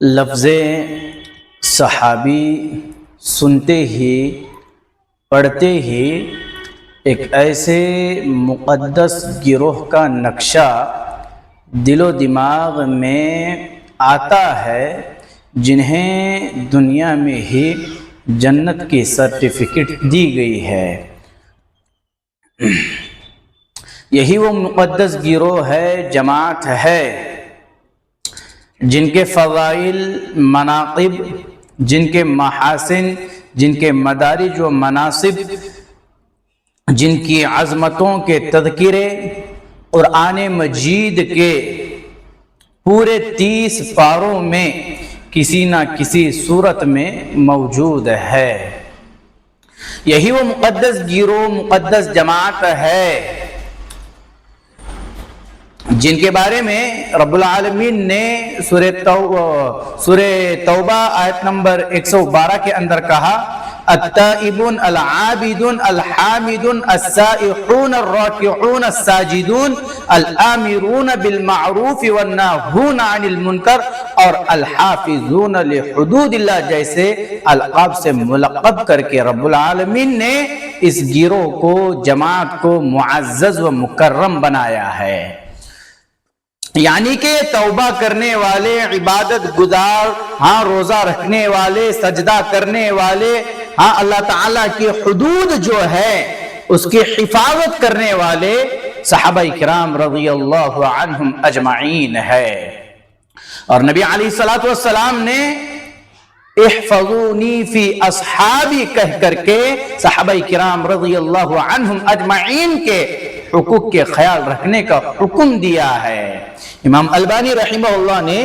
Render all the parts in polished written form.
لفظ صحابی سنتے ہی پڑھتے ہی ایک ایسے مقدس گروہ کا نقشہ دل و دماغ میں آتا ہے جنہیں دنیا میں ہی جنت کی سرٹیفکیٹ دی گئی ہے۔ یہی وہ مقدس گروہ ہے، جماعت ہے، جن کے فضائل، مناقب، جن کے محاسن، جن کے مدارج و مناصب، جن کی عظمتوں کے تذکرے قرآن مجید کے پورے 30 پاروں میں کسی نہ کسی صورت میں موجود ہے۔ یہی وہ مقدس گروہ، مقدس جماعت ہے جن کے بارے میں رب العالمین نے سورہ توبہ آیت نمبر 112 کے اندر کہا، التائبون العابدون الحامدون السائحون الراکعون الساجدون الآمرون بالمعروف والناہون عن المنکر اور الحافظون لحدود اللہ جیسے القاب سے ملقب کر کے رب العالمین نے اس گروہ کو، جماعت کو معزز و مکرم بنایا ہے۔ یعنی کہ توبہ کرنے والے، عبادت گزار، روزہ رکھنے والے، سجدہ کرنے والے، اللہ تعالیٰ کی حدود جو ہے اس کی حفاظت کرنے والے صحابہ کرام رضی اللہ عنہم اجمعین ہے۔ اور نبی علیہ الصلوۃ والسلام نے احفظونی فی اصحابی کہہ کر کے صحابہ کرام رضی اللہ عنہم اجمعین کے حقوق کے خیال رکھنے کا حکم دیا ہے۔ امام البانی رحمہ اللہ نے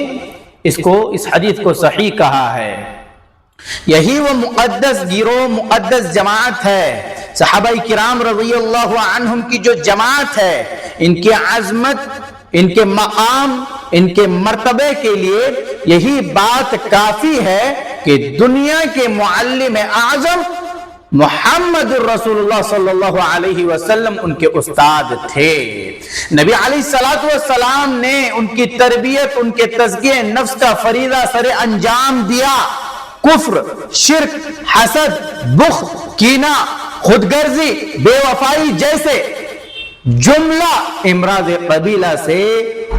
اس حدیث کو صحیح کہا ہے۔ یہی وہ مقدس گروہ، مقدس جماعت ہے۔ صحابہ کرام رضی اللہ عنہم کی جو جماعت ہے، ان کی عظمت، ان کے مقام، ان کے مرتبے کے لیے یہی بات کافی ہے کہ دنیا کے معلم اعظم محمد الرسول اللہ صلی اللہ علیہ وسلم ان کے استاد تھے۔ نبی علیہ الصلوۃ والسلام نے ان کی تربیت، ان کے تزکیہ نفس کا فریضہ سر انجام دیا۔ کفر، شرک، حسد، بخل، کینہ، خود غرضی، بے وفائی جیسے جملہ امراض قبیلہ سے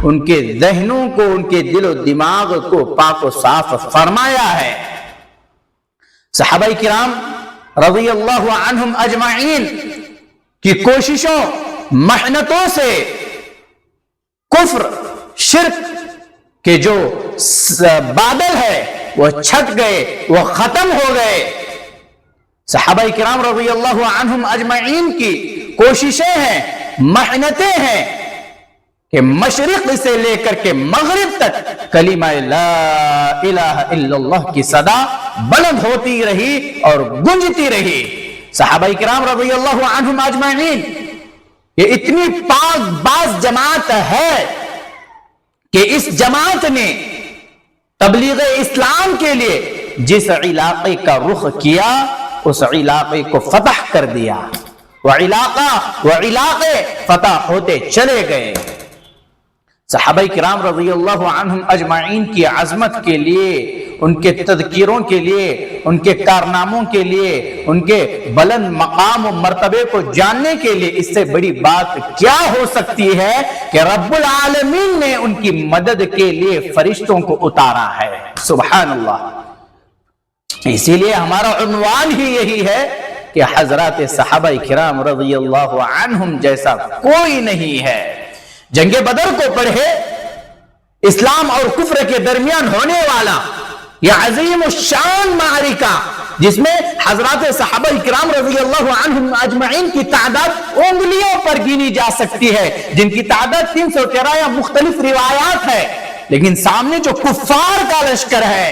ان کے ذہنوں کو، ان کے دل و دماغ کو پاک و صاف فرمایا ہے۔ صحابہ کرام رضی اللہ عنہم اجمعین کی کوششوں، محنتوں سے کفر، شرک کے جو بادل ہے وہ چھٹ گئے، وہ ختم ہو گئے۔ صحابہ کرام رضی اللہ عنہم اجمعین کی کوششیں ہیں، محنتیں ہیں کہ مشرق سے لے کر کے مغرب تک کلمہ لا الہ الا اللہ کی صدا بلند ہوتی رہی اور گونجتی رہی۔ صحابہ کرام رضی اللہ عنہم اجمعین یہ اتنی پاک باز جماعت ہے کہ اس جماعت نے تبلیغ اسلام کے لیے جس علاقے کا رخ کیا اس علاقے کو فتح کر دیا، وہ علاقے فتح ہوتے چلے گئے۔ صحابہ کرام رضی اللہ عنہم اجمعین کی عظمت کے لیے، ان کے تذکیروں کے لیے، ان کے کارناموں کے لیے، ان کے بلند مقام و مرتبے کو جاننے کے لیے اس سے بڑی بات کیا ہو سکتی ہے کہ رب العالمین نے ان کی مدد کے لیے فرشتوں کو اتارا ہے۔ سبحان اللہ۔ اسی لیے ہمارا عنوان ہی یہی ہے کہ حضرات صحابہ کرام رضی اللہ عنہم جیسا کوئی نہیں ہے۔ جنگ بدر کو پڑھے، اسلام اور کفر کے درمیان ہونے والا یہ عظیم الشان معرکہ جس میں حضرات صحابہ کرام رضی اللہ عنہم اجمعین کی تعداد انگلیوں پر گنی جا سکتی ہے، جن کی تعداد 313 یا مختلف روایات ہے، لیکن سامنے جو کفار کا لشکر ہے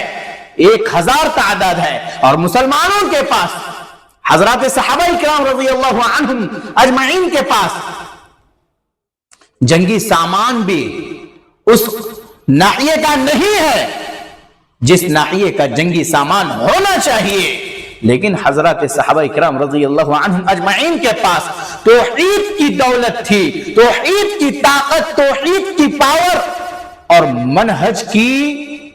1000 تعداد ہے، اور مسلمانوں کے پاس حضرات صحابہ کرام رضی اللہ عنہم اجمعین کے پاس جنگی سامان بھی اس ناحیے کا نہیں ہے جس ناحیے کا جنگی سامان ہونا چاہیے، لیکن حضرات صحابہ کرام رضی اللہ عنہم اجمعین کے پاس توحید کی دولت تھی، توحید کی طاقت، توحید کی پاور اور منہج کی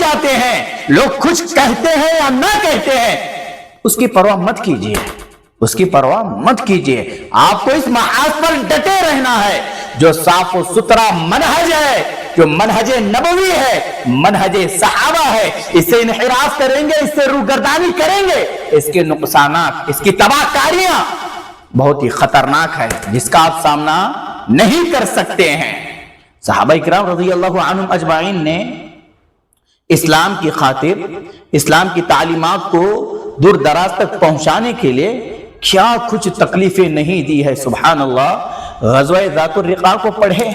جاتے ہیں، لوگ کچھ کہتے ہیں یا نہ کہتے ہیں، اس کی پرواہ مت کیجیے، اس کی پرواہ مت کیجیے. آپ کو اس محاذ پر ڈٹے رہنا ہے جو صاف و ستھرا منہج ہے، جو منہج نبوی ہے، منہج صحابہ ہے. اس سے انحراف کریں گے، اس سے روگردانی کریں گے، اس کے نقصانات، اس کی تباہ کاریاں بہت ہی خطرناک ہے جس کا آپ سامنا نہیں کر سکتے ہیں. صحابہ کرام رضی اللہ عنہم اجمعین نے اسلام کی خاطر، اسلام کی تعلیمات کو دور دراز تک پہنچانے کے لیے کیا کچھ تکلیفیں نہیں دی ہے. سبحان اللہ. غزوہ ذات الرقاع کو پڑھے،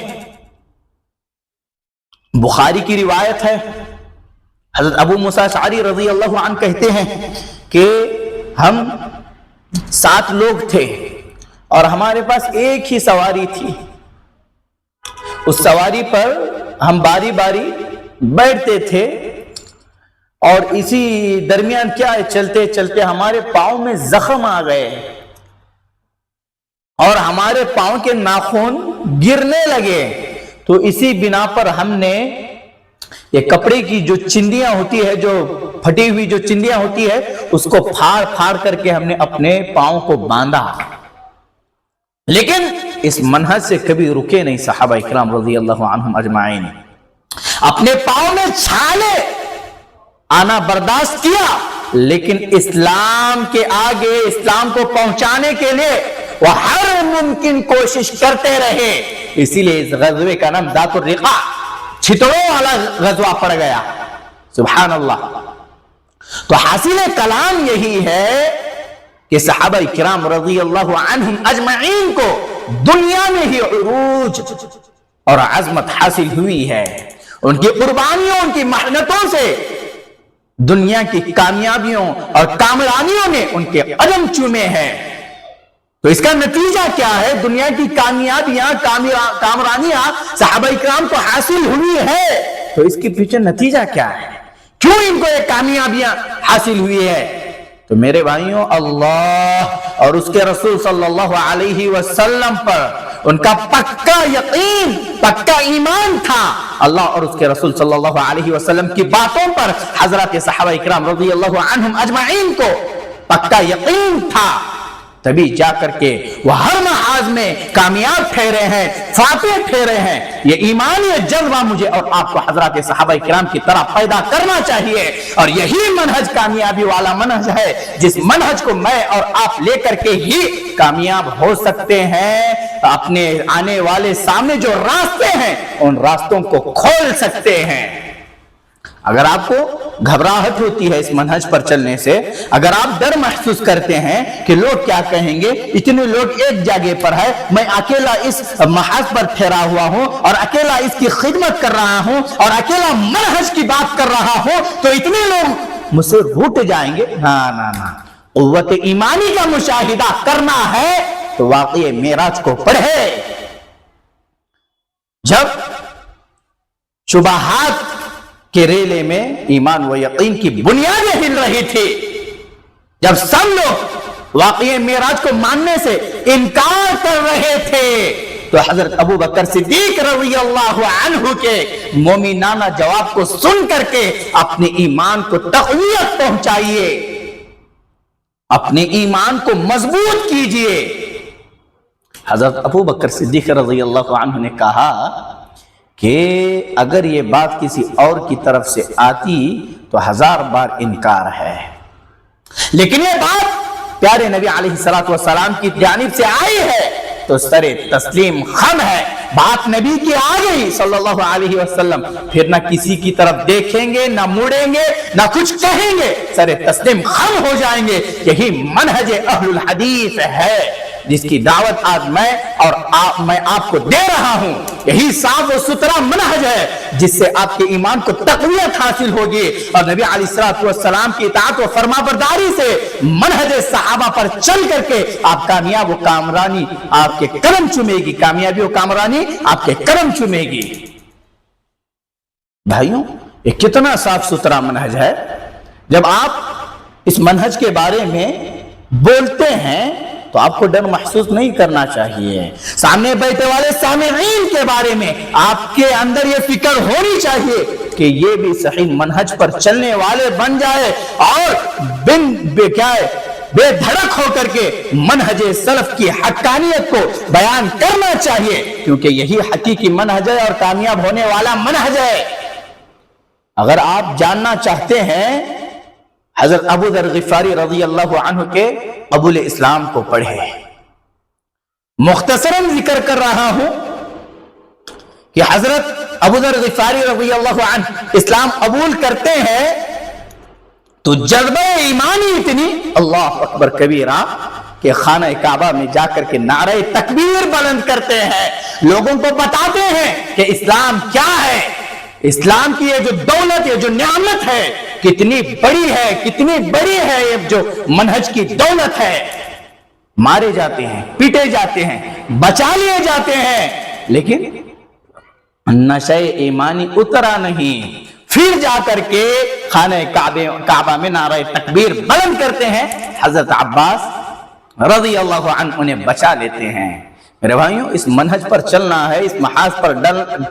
بخاری کی روایت ہے، حضرت ابو موسیٰ اشعری رضی اللہ عنہ کہتے ہیں کہ ہم 7 لوگ تھے اور ہمارے پاس ایک ہی سواری تھی. اس سواری پر ہم باری باری بیٹھتے تھے اور اسی درمیان کیا ہے، چلتے چلتے ہمارے پاؤں میں زخم آ گئے اور ہمارے پاؤں کے ناخن گرنے لگے. تو اسی بنا پر ہم نے یہ کپڑے کی جو چندیاں ہوتی ہے، جو پھٹی ہوئی جو چندیاں ہوتی ہے، اس کو پھاڑ پھاڑ کر کے ہم نے اپنے پاؤں کو باندھا. لیکن اس منہج سے کبھی رکے نہیں صحابہ اکرام رضی اللہ عنہم اجمعین. اپنے پاؤں میں چھالے آنا برداشت کیا، لیکن اسلام کے آگے، اسلام کو پہنچانے کے لیے وہ ہر ممکن کوشش کرتے رہے. اسی لیے اس غزوے کا نام ذات الرقاع، چھتڑوں والا غزوہ پڑ گیا. سبحان اللہ. تو حاصل کلام یہی ہے کہ صحابہ کرام رضی اللہ عنہم اجمعین کو دنیا میں ہی عروج اور عظمت حاصل ہوئی ہے. ان کی قربانیوں، ان کی محنتوں سے دنیا کی کامیابیوں اور کامرانیوں نے ان کے قدم چومے ہیں. تو اس کا نتیجہ کیا ہے؟ دنیا کی کامیابیاں، کامرانیاں صحابہ کرام کو حاصل ہوئی ہے. تو اس کے پیچھے نتیجہ کیا ہے؟ کیوں ان کو یہ کامیابیاں حاصل ہوئی ہے؟ تو میرے بھائیوں، اللہ اور اس کے رسول صلی اللہ علیہ وسلم پر ان کا پکا یقین، پکا ایمان تھا. اللہ اور اس کے رسول صلی اللہ علیہ وسلم کی باتوں پر حضرات صحابہ اکرام رضی اللہ عنہم اجمعین کو پکا یقین تھا. تبھی جا کر کے وہ ہر محاذ میں کامیاب ٹھہرے ہیں، فاتح ٹھہرے ہیں. یہ ایمانی جذبہ مجھے اور آپ کو حضرات صحابہ کرام کی طرح پیدا کرنا چاہیے. اور یہی منہج کامیابی والا منہج ہے، جس منہج کو میں اور آپ لے کر کے ہی کامیاب ہو سکتے ہیں. اپنے آنے والے سامنے جو راستے ہیں، ان راستوں کو کھول سکتے ہیں. اگر آپ کو گھبراہٹ ہوتی ہے اس منہج پر چلنے سے، اگر آپ ڈر محسوس کرتے ہیں کہ لوگ کیا کہیں گے، اتنے لوگ ایک جگہ پر ہے، میں اکیلا اس محاذ پر ٹھہرا ہوا ہوں اور اکیلا اس کی خدمت کر رہا ہوں اور اکیلا منہج کی بات کر رہا ہوں، تو اتنے لوگ مجھ سے روٹ جائیں گے. نہ، قوت ایمانی کا مشاہدہ کرنا ہے تو واقعی معراج کو پڑھے. جب شبہات کے ریلے میں ایمان و یقین کی بنیادیں ہل رہی تھی، جب سب لوگ واقعی معراج کو ماننے سے انکار کر رہے تھے، تو حضرت ابو بکر صدیق رضی اللہ عنہ کے مومنانہ جواب کو سن کر کے اپنے ایمان کو تقویت پہنچائیے، اپنے ایمان کو مضبوط کیجئے. حضرت ابو بکر صدیق رضی اللہ عنہ نے کہا کہ اگر یہ بات کسی اور کی طرف سے آتی تو 1000 بار انکار ہے، لیکن یہ بات پیارے نبی علیہ السلام کی جانب سے آئی ہے تو سر تسلیم خم ہے. بات نبی کی آ گئی صلی اللہ علیہ وسلم، پھر نہ کسی کی طرف دیکھیں گے، نہ مڑیں گے، نہ کچھ کہیں گے، سر تسلیم خم ہو جائیں گے. یہی منہج اہل الحدیث ہے جس کی دعوت آج میں آپ کو دے رہا ہوں. یہی صاف و ستھرا منہج ہے جس سے آپ کے ایمان کو تقویت حاصل ہوگی اور نبی علیہ السلام کی اطاعت و فرما برداری سے منہج صحابہ پر چل کر کے آپ کامیاب و کامرانی آپ کے قدم چومے گی. کامیابی و کامرانی آپ کے قدم چومے گی. بھائیوں، یہ کتنا صاف ستھرا منہج ہے. جب آپ اس منہج کے بارے میں بولتے ہیں تو آپ کو ڈر محسوس نہیں کرنا چاہیے. سامنے بیٹھے والے سامعین کے بارے میں آپ کے اندر یہ فکر ہونی چاہیے کہ یہ بھی صحیح منہج پر چلنے والے بن جائے اور بے دھڑک ہو کر کے منہج سلف کی حقانیت کو بیان کرنا چاہیے، کیونکہ یہی حقیقی منہج ہے اور کامیاب ہونے والا منہج ہے. اگر آپ جاننا چاہتے ہیں حضرت ابو ذر غفاری رضی اللہ عنہ کے قبول اسلام کو پڑھے. مختصراً ذکر کر رہا ہوں کہ حضرت ابو ذر غفاری رضی اللہ عنہ اسلام قبول کرتے ہیں تو جذبہ ایمانی اتنی اللہ اکبر کبیرہ کہ خانہ کعبہ میں جا کر کے نعرہ تکبیر بلند کرتے ہیں، لوگوں کو بتاتے ہیں کہ اسلام کیا ہے، اسلام کی یہ جو دولت، یہ جو نعمت ہے کتنی بڑی ہے، کتنی بڑی ہے، یہ جو منہج کی دولت ہے. مارے جاتے ہیں، پیٹے جاتے ہیں، بچا لیے جاتے ہیں، لیکن نشہ ایمانی اترا نہیں. پھر جا کر کے خانہ کعبہ میں نعرہ تکبیر بلند کرتے ہیں. حضرت عباس رضی اللہ عنہ انہیں بچا لیتے ہیں. میرے بھائیوں، اس منہج پر چلنا ہے، اس محاذ پر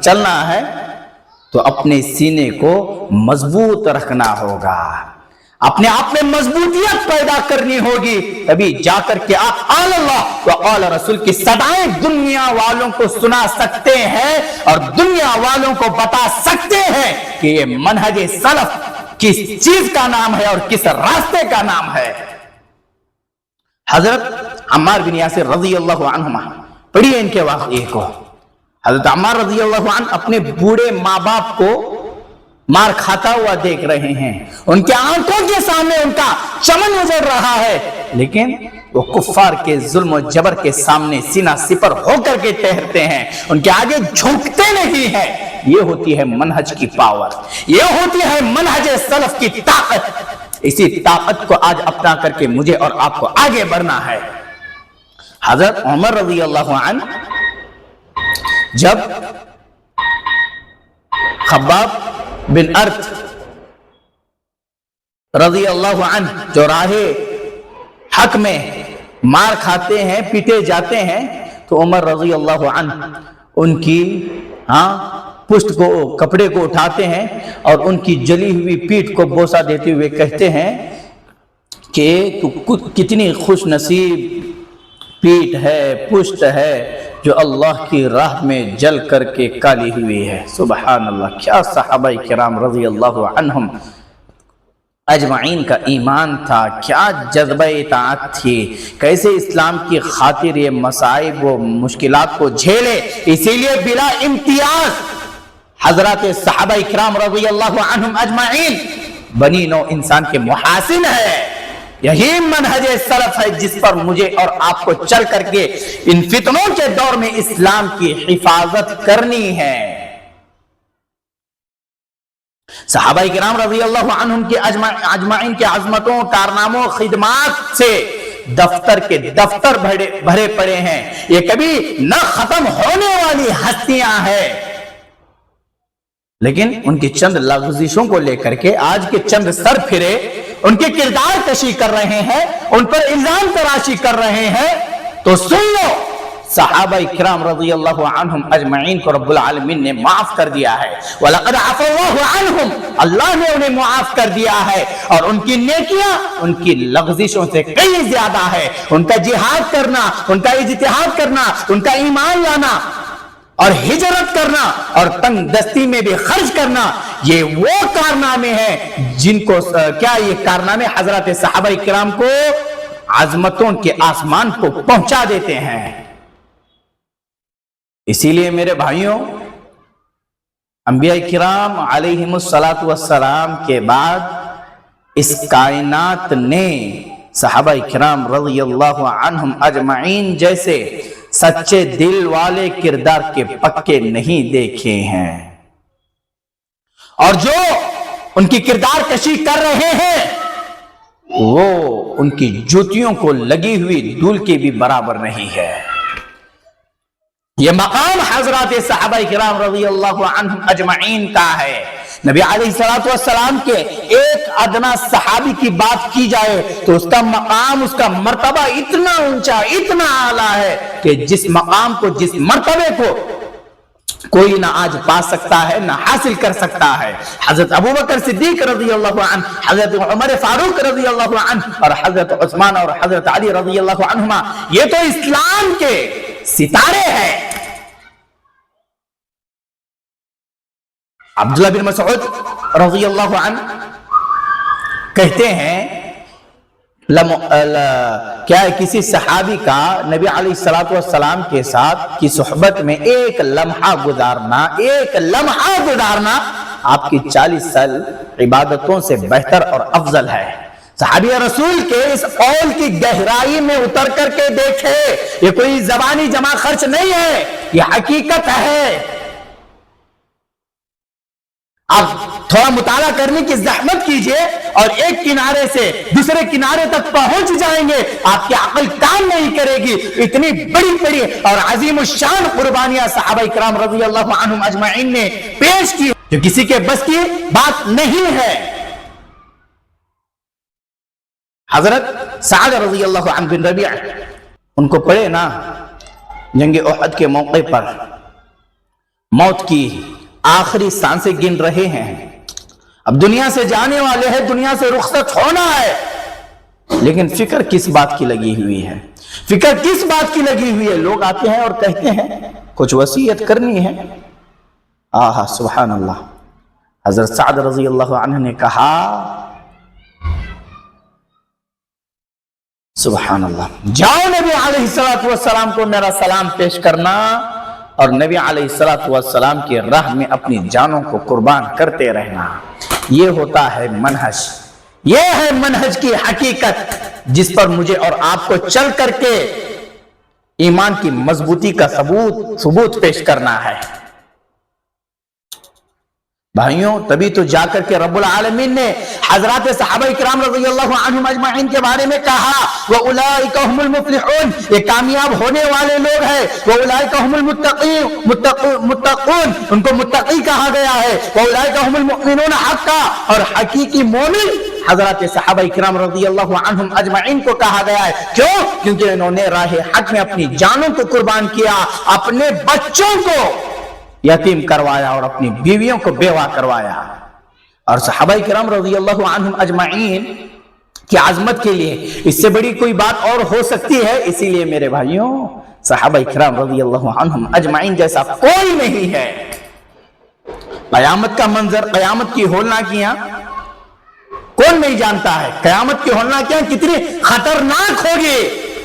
چلنا ہے تو اپنے سینے کو مضبوط رکھنا ہوگا، اپنے آپ میں مضبوطیت پیدا کرنی ہوگی، تبھی جا کر کے آپ قال اللہ و قال رسول کی صدائیں دنیا والوں کو سنا سکتے ہیں اور دنیا والوں کو بتا سکتے ہیں کہ یہ منہج سلف کس چیز کا نام ہے اور کس راستے کا نام ہے. حضرت عمار بن یاسر رضی اللہ عنہما، پڑھیے ان کے واقعے کو. حضرت عمار رضی اللہ عنہ اپنے بوڑھے ماں باپ کو مار کھاتا ہوا دیکھ رہے ہیں، ان کے آنکھوں کے سامنے ان کا چمن گزر رہا ہے، لیکن وہ کفار کے ظلم و جبر کے سامنے سینہ سپر ہو کر کے ٹہرتے ہیں، ان کے آگے جھکتے نہیں ہیں. یہ ہوتی ہے منہج کی پاور، یہ ہوتی ہے منہج سلف کی طاقت. اسی طاقت کو آج اپنا کر کے مجھے اور آپ کو آگے بڑھنا ہے. حضرت عمر رضی اللہ عنہ جب خباب بن ارت رضی اللہ عنہ جو راہ حق میں مار کھاتے ہیں، پیٹے جاتے ہیں، تو عمر رضی اللہ عنہ ان کی پشت کو، کپڑے کو اٹھاتے ہیں اور ان کی جلی ہوئی پیٹھ کو بوسہ دیتے ہوئے کہتے ہیں کہ تو کتنی خوش نصیب پیٹھ ہے، پشت ہے جو اللہ کی راہ میں جل کر کے کالی ہوئی ہے. سبحان اللہ، کیا صحابہ کرام رضی اللہ عنہم اجمعین کا ایمان تھا، کیا جذبہ اطاعت تھی، کیسے اسلام کی خاطر یہ مصائب و مشکلات کو جھیلے. اسی لیے بلا امتیاز حضرات صحابہ کرام رضی اللہ عنہم اجمعین بنی نوع انسان کے محاسن ہے. یہی منہج سلف ہے جس پر مجھے اور آپ کو چل کر کے ان فتنوں کے دور میں اسلام کی حفاظت کرنی ہے. صحابہ کرام رضی اللہ عنہم کی اجمعین کی عظمتوں، کارناموں، خدمات سے دفتر کے دفتر بھرے پڑے ہیں. یہ کبھی نہ ختم ہونے والی ہستیاں ہیں، لیکن ان کی چند لغزشوں کو لے کر کے آج کے چند سر پھرے ان کے کردار کشی کر رہے ہیں، ان پر الزام تراشی کر رہے ہیں. تو سن لو، صحابہ کرام رضی اللہ عنہم اجمعین کو رب العالمین نے معاف کر دیا ہے. وَلَقَدْ عَفَا اللَّهُ عَنْهُمْ، اللہ نے انہیں معاف کر دیا ہے، اور ان کی نیکیاں ان کی لغزشوں سے کئی زیادہ ہے. ان کا جہاد کرنا، ان کا اجتہاد کرنا، ان کا ایمان لانا اور ہجرت کرنا اور تنگ دستی میں بھی خرچ کرنا، یہ وہ کارنامے ہیں جن کو یہ کارنامے حضرات صحابہ کرام کو عظمتوں کے آسمان کو پہنچا دیتے ہیں. اسی لیے میرے بھائیوں، انبیاء کرام علیہم الصلاۃ والسلام کے بعد اس کائنات نے صحابہ کرام رضی اللہ عنہم اجمعین جیسے سچے دل والے کردار کے پکے نہیں دیکھے ہیں، اور جو ان کی کردار کشی کر رہے ہیں وہ ان کی جوتیوں کو لگی ہوئی دھول کے بھی برابر نہیں ہے. یہ مقام حضرات صحابہ کرام رضی اللہ عنہم اجمعین کا ہے۔ نبی علیہ السلام کے ایک ادنا صحابی کی بات کی جائے تو اس کا مقام، اس کا مرتبہ اتنا اونچا، اتنا اعلیٰ ہے کہ جس مقام کو، جس مرتبے کو کوئی نہ آج پا سکتا ہے، نہ حاصل کر سکتا ہے۔ حضرت ابوبکر صدیق رضی اللہ عنہ، حضرت عمر فاروق رضی اللہ عنہ، اور حضرت عثمان اور حضرت علی رضی اللہ عنہما، یہ تو اسلام کے ستارے ہیں۔ عبداللہ بن مسعود رضی اللہ عنہ کہتے ہیں کیا ہے، کسی صحابی کا نبی علیہ السلام کے ساتھ کی صحبت میں ایک لمحہ گزارنا آپ کی 40 سال عبادتوں سے بہتر اور افضل ہے۔ صحابی رسول کے اس قول کی گہرائی میں اتر کر کے دیکھے، یہ کوئی زبانی جمع خرچ نہیں ہے، یہ حقیقت ہے۔ آپ تھوڑا مطالعہ کرنے کی زحمت کیجئے اور ایک کنارے سے دوسرے کنارے تک پہنچ جائیں گے، آپ کی عقل کام نہیں کرے گی۔ اتنی بڑی بڑی اور عظیم الشان قربانیاں صحابہ کرام رضی اللہ عنہم اجمعین نے پیش کی جو کسی کے بس کی بات نہیں ہے۔ حضرت سعد رضی اللہ عنہ بن ربیع، ان کو پڑھے نا جنگ احد کے موقع پر موت کی آخری سانسیں گن رہے ہیں، اب دنیا سے جانے والے ہیں، دنیا سے رخصت ہونا ہے، لیکن فکر کس بات کی لگی ہوئی ہے؟ فکر کس بات کی لگی ہوئی ہے؟ لوگ آتے ہیں اور کہتے ہیں کچھ وصیت کرنی ہے۔ آہا سبحان اللہ، حضرت سعد رضی اللہ عنہ نے کہا سبحان اللہ، جاؤ نبی علیہ السلام کو میرا سلام پیش کرنا اور نبی علیہ السلام کی راہ میں اپنی جانوں کو قربان کرتے رہنا۔ یہ ہوتا ہے منہج، یہ ہے منہج کی حقیقت جس پر مجھے اور آپ کو چل کر کے ایمان کی مضبوطی کا ثبوت پیش کرنا ہے۔ بھائیوں، تبھی تو جا کر کے رب العالمین نے حضرات صحابہ کرام رضی اللہ عنہم اجمعین کے بارے میں کہا وَأُولَئِكَ هُمُ الْمُفْلِحُونَ، یہ کامیاب ہونے والے لوگ ہیں۔ وَأُولَئِكَ هُمُ الْمُتَّقُونَ، ان کو متقی کہا گیا ہے۔ وَأُولَئِكَ هُمُ الْمُؤْمِنُونَ حَقًّا، اور حقیقی مومن حضرات صحابہ کرام رضی اللہ عنہم اجمعین کو کہا گیا ہے۔ کیوں؟ کیونکہ انہوں نے راہ حق میں اپنی جانوں کو قربان کیا، اپنے بچوں کو یتیم کروایا اور اپنی بیویوں کو بیوہ کروایا۔ اور صحابہ کرام رضی اللہ عنہم اجمعین کی عظمت کے لیے اس سے بڑی کوئی بات اور ہو سکتی ہے؟ اسی لیے میرے بھائیوں، صحابہ کرام رضی اللہ عنہم اجمعین جیسا کوئی نہیں ہے۔ قیامت کا منظر، قیامت کی ہولناکیاں کون نہیں جانتا ہے؟ قیامت کی ہولناکیاں کتنی خطرناک ہوگی،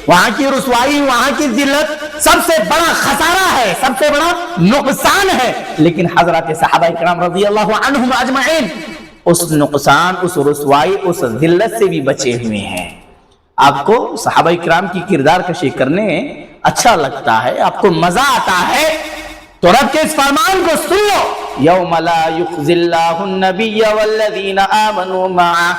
وہاں کی رسوائی، وہاں کی ذلت سب سے بڑا خسارہ ہے، سب سے بڑا نقصان ہے۔ لیکن حضرات صحابہ کرام رضی اللہ عنہم اجمعین اس نقصان، اس رسوائی، اس ذلت سے بھی بچے ہوئے ہیں۔ آپ کو صحابہ کرام کی کردار کشی کرنے اچھا لگتا ہے، آپ کو مزہ آتا ہے، تو رب کے اس فرمان کو سنو، یوم لا یخزی اللہ النبی والذین آمنوا معہ،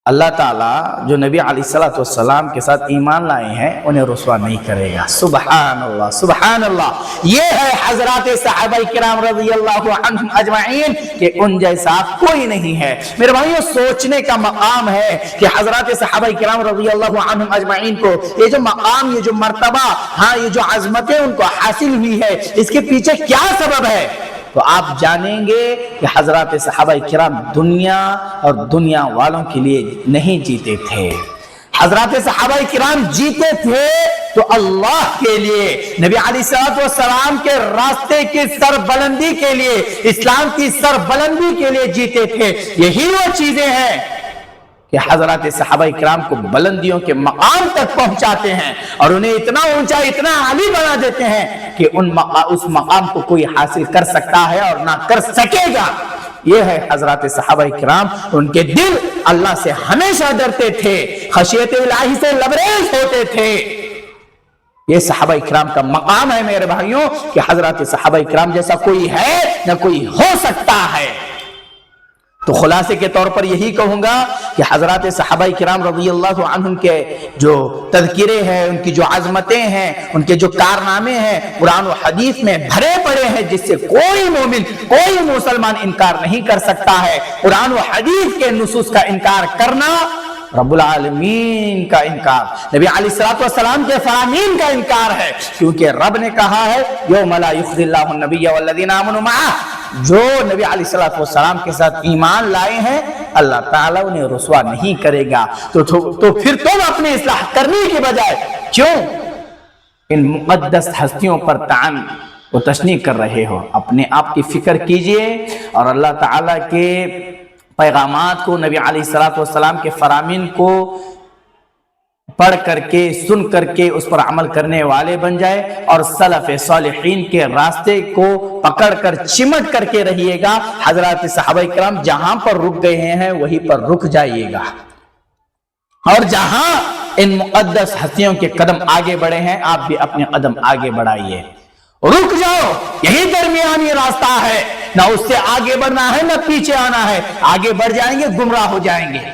اللہ تعالیٰ جو نبی علیہ السلام کے ساتھ ایمان لائے ہیں انہیں رسوا نہیں کرے گا۔ سبحان اللہ، سبحان اللہ، یہ ہے حضرات صحابہ کرام رضی اللہ عنہم اجمعین کہ ان جیسا کوئی نہیں ہے۔ میرے بھائیوں، سوچنے کا مقام ہے کہ حضرات صحابہ کرام رضی اللہ عنہم اجمعین کو یہ جو مقام، یہ جو مرتبہ، ہاں یہ جو عظمتیں ان کو حاصل ہوئی ہے، اس کے پیچھے کیا سبب ہے؟ تو آپ جانیں گے کہ حضرات صحابہ کرام دنیا اور دنیا والوں کے لیے نہیں جیتے تھے۔ حضرات صحابہ کرام جیتے تھے تو اللہ کے لیے، نبی علیہ السلام کے راستے کی سربلندی کے لیے، اسلام کی سربلندی کے لیے جیتے تھے۔ یہی وہ چیزیں ہیں کہ حضرات صحابہ کرام کو بلندیوں کے مقام تک پہنچاتے ہیں اور انہیں اتنا اونچا، اتنا عالی بنا دیتے ہیں کہ اس مقام کو کوئی حاصل کر سکتا ہے اور نہ کر سکے گا۔ یہ ہے حضرات صحابہ کرام، ان کے دل اللہ سے ہمیشہ ڈرتے تھے، خشیت الہی سے لبریز ہوتے تھے۔ یہ صحابہ کرام کا مقام ہے میرے بھائیوں کہ حضرات صحابہ کرام جیسا کوئی ہے نہ کوئی ہو سکتا ہے۔ تو خلاصے کے طور پر یہی کہوں گا کہ حضرات صحابہ کرام رضی اللہ عنہم کے جو تذکرے ہیں، ان کی جو عظمتیں ہیں، ان کے جو کارنامے ہیں قرآن و حدیث میں بھرے پڑے ہیں، جس سے کوئی مومن، کوئی مسلمان انکار نہیں کر سکتا ہے۔ قرآن و حدیث کے نصوص کا انکار کرنا رب العالمین کا انکار، نبی علیہ السلام کے فرامین کا انکار ہے، کیونکہ رب نے کہا ہے یوم لا یخزی اللہ النبی والذین آمنوا معہ، جو نبی علیہ السلام کے ساتھ ایمان لائے ہیں اللہ تعالیٰ انہیں رسوا نہیں کرے گا۔ تو پھر تم اپنے اصلاح کرنے کے بجائے کیوں ان مقدس ہستیوں پر طعن و تشنیع کر رہے ہو؟ اپنے آپ کی فکر کیجئے اور اللہ تعالیٰ کے پیغامات کو، نبی علیہ السلام کے فرامین کو پڑھ کر کے، سن کر کے اس پر عمل کرنے والے بن جائے، اور سلف صالحین کے راستے کو پکڑ کر چمٹ کر کے رہیے گا۔ حضرات صحابہ کرام جہاں پر رک گئے ہیں وہیں پر رک جائیے گا، اور جہاں ان مقدس ہستیوں کے قدم آگے بڑھے ہیں آپ بھی اپنے قدم آگے بڑھائیے، رک جاؤ، یہی درمیانی راستہ ہے، نہ اس سے آگے بڑھنا ہے نہ پیچھے آنا ہے۔ آگے بڑھ جائیں گے گمراہ ہو جائیں گے،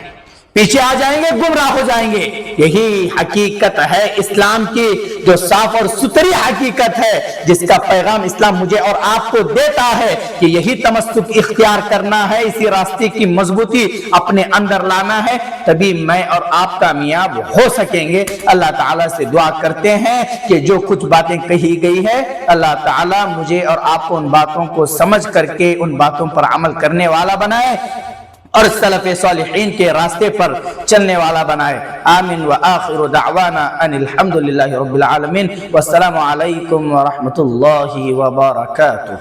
پیچھے آ جائیں گے گمراہ ہو جائیں گے۔ یہی حقیقت ہے اسلام کی، جو صاف اور ستھری حقیقت ہے، جس کا پیغام اسلام مجھے اور آپ کو دیتا ہے کہ یہی تمسک اختیار کرنا ہے، اسی راستے کی مضبوطی اپنے اندر لانا ہے، تبھی میں اور آپ کامیاب ہو سکیں گے۔ اللہ تعالیٰ سے دعا کرتے ہیں کہ جو کچھ باتیں کہی گئی ہے اللہ تعالیٰ مجھے اور آپ کو ان باتوں کو سمجھ کر کے ان باتوں پر عمل کرنے والا بنائے، اور سلف صالحین کے راستے پر چلنے والا بنائے۔ آمین وآخر دعوانا ان الحمدللہ رب العالمین، والسلام علیکم ورحمۃ اللہ وبرکاتہ۔